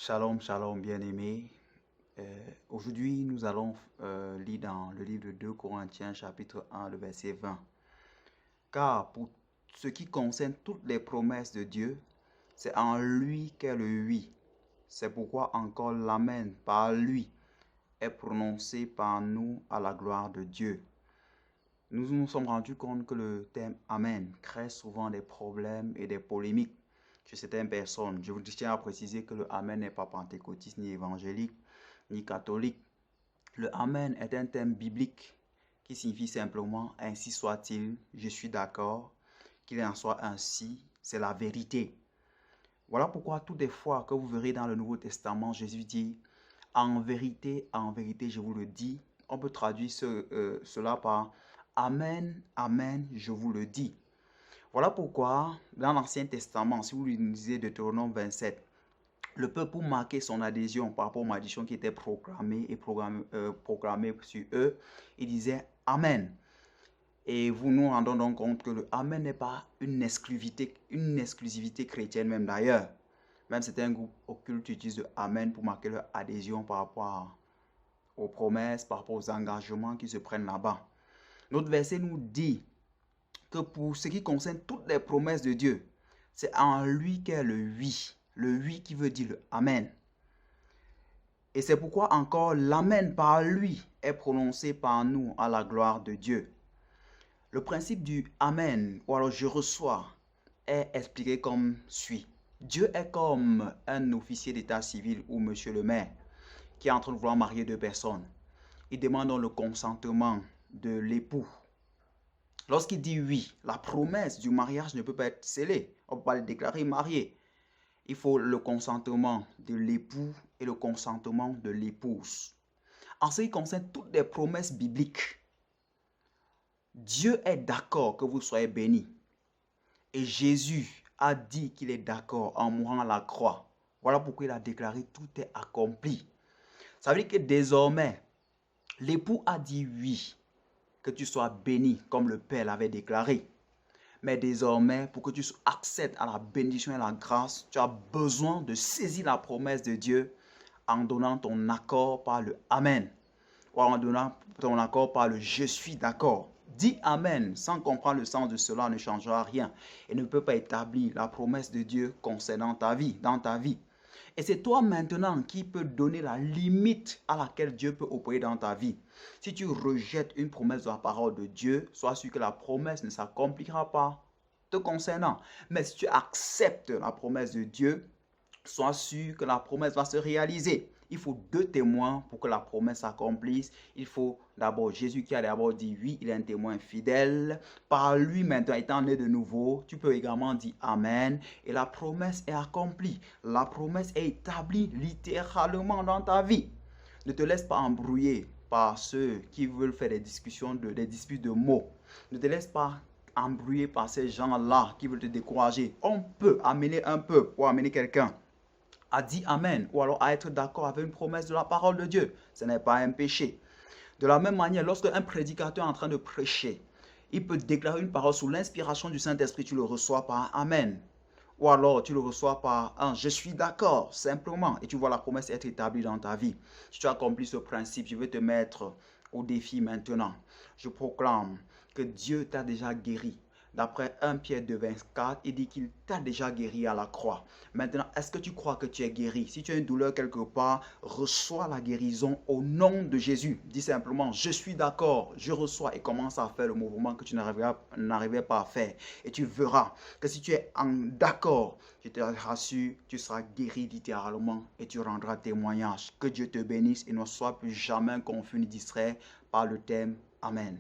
Shalom, shalom, bien-aimés. Aujourd'hui, nous allons lire dans le livre de 2 Corinthiens, chapitre 1, le verset 20. Car pour ce qui concerne toutes les promesses de Dieu, c'est en lui qu'est le oui. C'est pourquoi encore l'Amen par lui est prononcé par nous à la gloire de Dieu. Nous nous sommes rendus compte que le terme Amen crée souvent des problèmes et des polémiques chez certaines personnes. Je vous tiens à préciser que le Amen n'est pas pentecôtiste, ni évangélique, ni catholique. Le Amen est un terme biblique qui signifie simplement « ainsi soit-il », je suis d'accord, qu'il en soit ainsi, c'est la vérité. Voilà pourquoi toutes les fois que vous verrez dans le Nouveau Testament, Jésus dit « en vérité, je vous le dis », on peut traduire cela par « Amen, Amen, je vous le dis ». Voilà pourquoi, dans l'Ancien Testament, si vous lisez Deutéronome 27, le peuple, pour marquer son adhésion par rapport aux malédictions qui étaient proclamées sur eux, il disait « Amen ». Et vous nous rendons donc compte que le Amen n'est pas une exclusivité chrétienne même d'ailleurs. Même certains groupes occultes utilisent le Amen pour marquer leur adhésion par rapport aux promesses, par rapport aux engagements qui se prennent là-bas. Notre verset nous dit que pour ce qui concerne toutes les promesses de Dieu, c'est en lui qu'est le oui. Le oui qui veut dire le Amen. Et c'est pourquoi encore l'Amen par lui est prononcé par nous à la gloire de Dieu. Le principe du Amen, ou alors je reçois, est expliqué comme suit. Dieu est comme un officier d'état civil ou monsieur le maire qui est en train de vouloir marier deux personnes. Il demande donc le consentement de l'époux. Lorsqu'il dit oui, la promesse du mariage ne peut pas être scellée. On ne peut pas le déclarer marié. Il faut le consentement de l'époux et le consentement de l'épouse. En ce qui concerne toutes les promesses bibliques, Dieu est d'accord que vous soyez bénis. Et Jésus a dit qu'il est d'accord en mourant à la croix. Voilà pourquoi il a déclaré tout est accompli. Ça veut dire que désormais, l'époux a dit oui, que tu sois béni comme le Père l'avait déclaré. Mais désormais, pour que tu accèdes à la bénédiction et la grâce, tu as besoin de saisir la promesse de Dieu en donnant ton accord par le Amen. Ou en donnant ton accord par le je suis d'accord. Dis Amen sans comprendre le sens de cela ne changera rien et ne peut pas établir la promesse de Dieu concernant ta vie, dans ta vie. Et c'est toi maintenant qui peux donner la limite à laquelle Dieu peut opérer dans ta vie. Si tu rejettes une promesse de la parole de Dieu, sois sûr que la promesse ne s'accomplira pas te concernant. Mais si tu acceptes la promesse de Dieu, sois sûr que la promesse va se réaliser. Il faut deux témoins pour que la promesse s'accomplisse. Il faut d'abord Jésus qui a d'abord dit oui, il est un témoin fidèle. Par lui maintenant, étant né de nouveau, tu peux également dire Amen. Et la promesse est accomplie. La promesse est établie littéralement dans ta vie. Ne te laisse pas embrouiller par ceux qui veulent faire des disputes de mots. Ne te laisse pas embrouiller par ces gens-là qui veulent te décourager. On peut amener un peu ou amener quelqu'un à dire Amen ou alors à être d'accord avec une promesse de la parole de Dieu. Ce n'est pas un péché. De la même manière, lorsque un prédicateur est en train de prêcher, il peut déclarer une parole sous l'inspiration du Saint-Esprit, tu le reçois par Amen. Ou alors tu le reçois par un je suis d'accord, simplement. Et tu vois la promesse être établie dans ta vie. Si tu accomplis ce principe, je vais te mettre au défi maintenant. Je proclame que Dieu t'a déjà guéri. D'après 1 Pierre 2,24, il dit qu'il t'a déjà guéri à la croix. Maintenant, est-ce que tu crois que tu es guéri? Si tu as une douleur quelque part, reçois la guérison au nom de Jésus. Dis simplement, je suis d'accord, je reçois et commence à faire le mouvement que tu n'arrivais pas à faire. Et tu verras que si tu es d'accord, je te rassure, tu seras guéri littéralement et tu rendras témoignage. Que Dieu te bénisse et ne sois plus jamais confus ni distrait par le thème Amen.